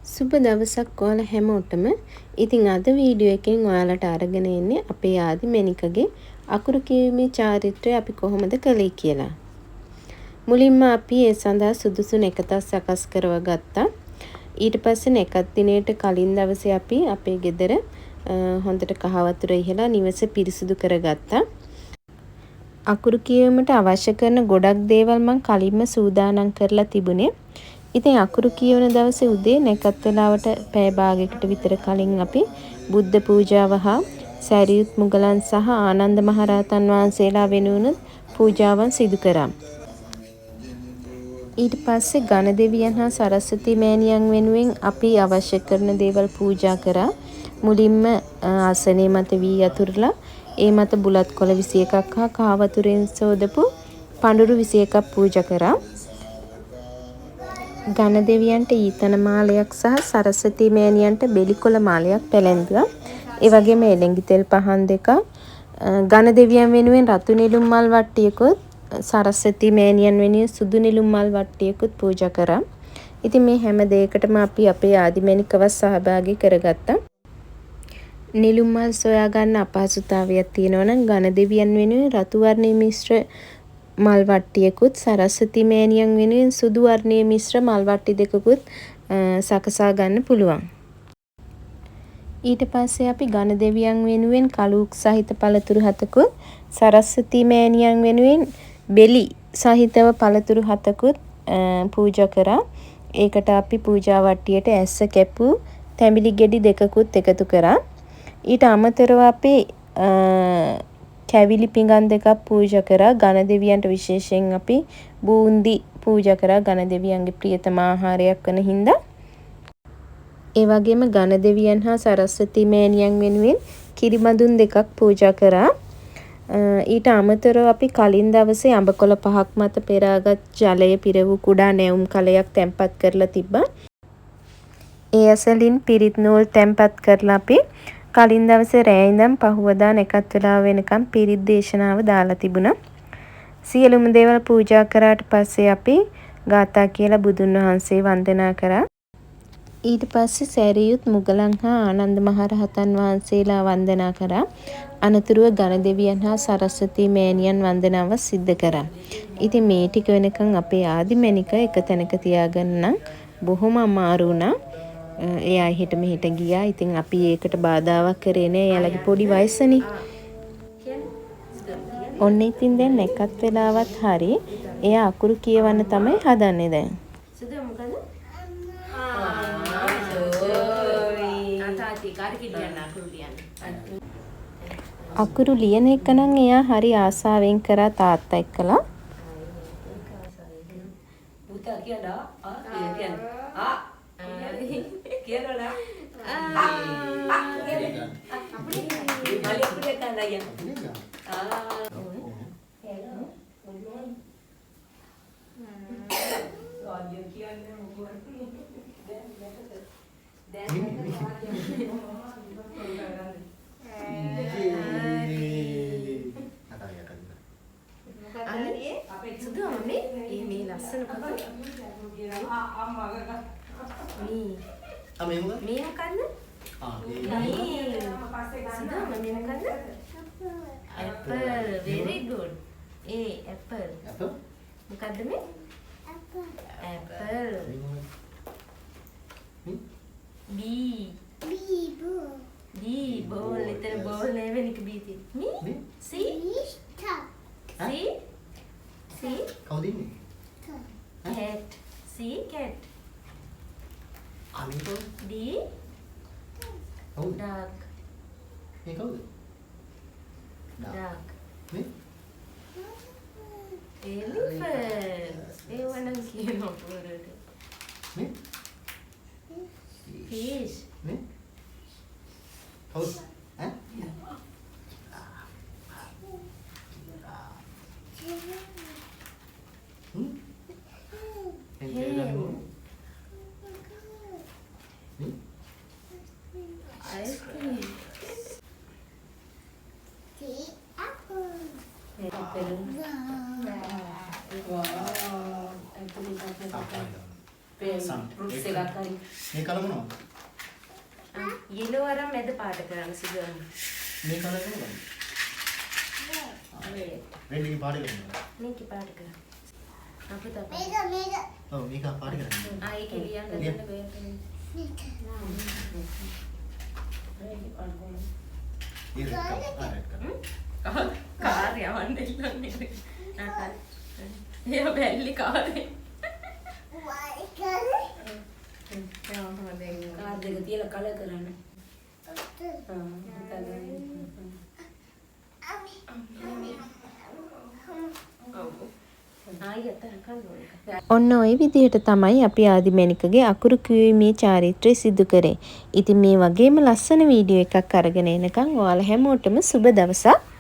සුබ දවසක් ඔයාලා හැමෝටම. ඉතින් අද වීඩියෝ එකෙන් ඔයාලට අරගෙන එන්නේ අපේ ආදි මැණිකගේ අකුරු කියවීමේ චාරිත්‍රය අපි කොහොමද කළේ කියලා. මුලින්ම අපි ඒ සඳහා සුදුසු නෙකතක් සකස් කරව ගත්තා. ඊට පස්සේ නෙකත් දිනේට කලින් දවසේ අපි අපේ ගෙදර හොඳට කහ වතුර ඉහලා නිවස පිරිසිදු කරගත්තා. අකුරු කියවීමට අවශ්‍ය කරන ගොඩක් දේවල් මම කලින්ම සූදානම් කරලා තිබුණේ. ඉතින් අකුරු කියවන දවසේ උදේ නැකත් වෙලාවට පැය භාගයකට විතර කලින් අපි බුද්ධ පූජාව හා සැරියුත් මුගලන් සහ ආනන්ද මහරහතන් වහන්සේලා වෙනුවෙන් පූජාවන් සිදු කරා. ඊට පස්සේ ගණ දෙවියන් හා සරස්වති මෑණියන් වෙනුවෙන් අපි අවශ්‍ය කරන දේවල් පූජා කරා. මුලින්ම ආසනයේ මත වී අතුරලා ඒ මත බුලත් කොළ 21ක් හා කහ වතුරෙන් සෝදපු පඳුරු 21ක් පූජා කරා. ගණ දෙවියන්ට ඊතන මාලයක් සහ සරස්වති මෑණියන්ට බෙලිකොළ මාලයක් පැලැන්දුවා. ඒ වගේම එළඟි තෙල් පහන් දෙකක් ගණ දෙවියන් වෙනුවෙන් රතු නෙළුම් මල් වට්ටියකුත් සරස්වති මෑණියන් වෙනුවෙන් සුදු නෙළුම් මල් වට්ටියකුත් පූජා කරා. ඉතින් මේ හැම දෙයකටම අපි අපේ ආදි මැණිකවත් සහභාගී කරගත්තා. නෙළුම් මල් සොයා ගන්න අපහසුතාවයක් තියෙනවා නම් ගණ දෙවියන් වෙනුවෙන් රතු වර්ණයේ මිශ්‍ර මල් වට්ටියකුත් සරස්වති මෑණියන් වෙනුවෙන් සුදු වර්ණයේ මිශ්‍ර මල් වට්ටි දෙකකුත් සකසා ගන්න පුළුවන්. ඊට පස්සේ අපි ගණ දෙවියන් වෙනුවෙන් කලුක් සහිත පළතුරු 7කුත් සරස්වති මෑණියන් වෙනුවෙන් බෙලි සහිතව පළතුරු 7කුත් පූජා කරා. ඒකට අපි පූජා වට්ටියට ඇස්ස කැපූ තැඹිලි ගෙඩි දෙකකුත් එකතු කරා. ඊට අමතරව අපි කැවිලි පිඟන් දෙකක් පූජා කරා. ගණ දෙවියන්ට විශේෂයෙන් අපි බූන්දි පූජා කරා. ගණ දෙවියන්ගේ ප්‍රියතම ආහාරයක් වන හින්දා. ඒ වගේම ගණ දෙවියන් හා සරස්වති මෑණියන් වෙනුවෙන් කිරිබඳුන් දෙකක් පූජා කරා. ඊට අමතරව අපි කලින් දවසේ අඹකොළ 5ක් මත පෙරාගත් ජලය පිර වූ කුඩා නැවුම් කලයක් තැම්පත් කරලා තිබ්බා. ඒ ඇසලින් පිරිත් නූල් තැම්පත් කරලා අපි කලින් දවසේ රෑ ඉඳන් පහුවදා නැකත් වෙලාව වෙනකම් පිරිත් දේශනාව දාලා තිබුණා. සියලුම දේවල් පූජා කරාට පස්සේ අපි ගාථා කියලා බුදුන් වහන්සේ වන්දනා කරා. ඊට පස්සේ සැරියුත් මුගලන් හා ආනන්ද මහරහතන් වහන්සේලා වන්දනා කරා. අනතුරුව ගණ දෙවියන් හා සරස්වති මෑණියන් වන්දනාව සිද්ධ කරා. ඉතින් මේ ටික වෙනකන් අපේ ආදි මැණික එක තැනක තියාගන්න බොහොම අමාරු වුණා. එයා එහෙට මෙහෙට ගියා. ඉතින් අපි ඒකට බාධාවක් කරේ නෑ. එයාලගේ පොඩි වයසනේ. ඔන්න ඉතින් දැන් නැකත් වෙලාවත් හරි. එයා අකුරු කියවන්න තමයි හදන්නේ දැන්. අකුරු ලියන එක නම් එයා හරි ආසාවෙන් කරා තාත්තා එක්කලා. පුතා කියනවා කියනවා very good. Apple. මොකද්ද මේ? Apple. B. Ball. එතන ball නෑ වෙන එක B තියෙන්නේ. Me? C? C? කවුද ඉන්නේ? Cat. C cat. අනිත් D. Dog. මේ කවුද? Dog. මේ? Elephant. ඒ වනම් කියනවා පොරට. මේ? Fish. මේ? කවුද? ඈ? ෆෘට්ස් එකක් හරි. මේ කල මොනවද? යෙලෝ අරන් මැද පාට කරන්න සිදුවන්න. මේ කල මොනවද? රෙඩ් එකේ පාට කරනවා. මේකේ පාට කරන්න. අපිට මේක ඔව් මේක පාට කරනවා. ඒක ලියන්න දෙන්න බෑ. ये रेड कलर කාර් යවන්න ඉන්නන්නේ. ඒ බැල්ලි කාරේ. කාර් දෙක තියලා කලර් කරන්න. ඔන්න ওই විදිහට තමයි අපි ආදිමැණිකගේ අකුරු කියවීමේ චාරිත්‍රය සිදු කරේ. ඉතින් මේ වගේම ලස්සන වීඩියෝ එකක් අරගෙන එනකන් ඔයාලා හැමෝටම සුබ දවසක්.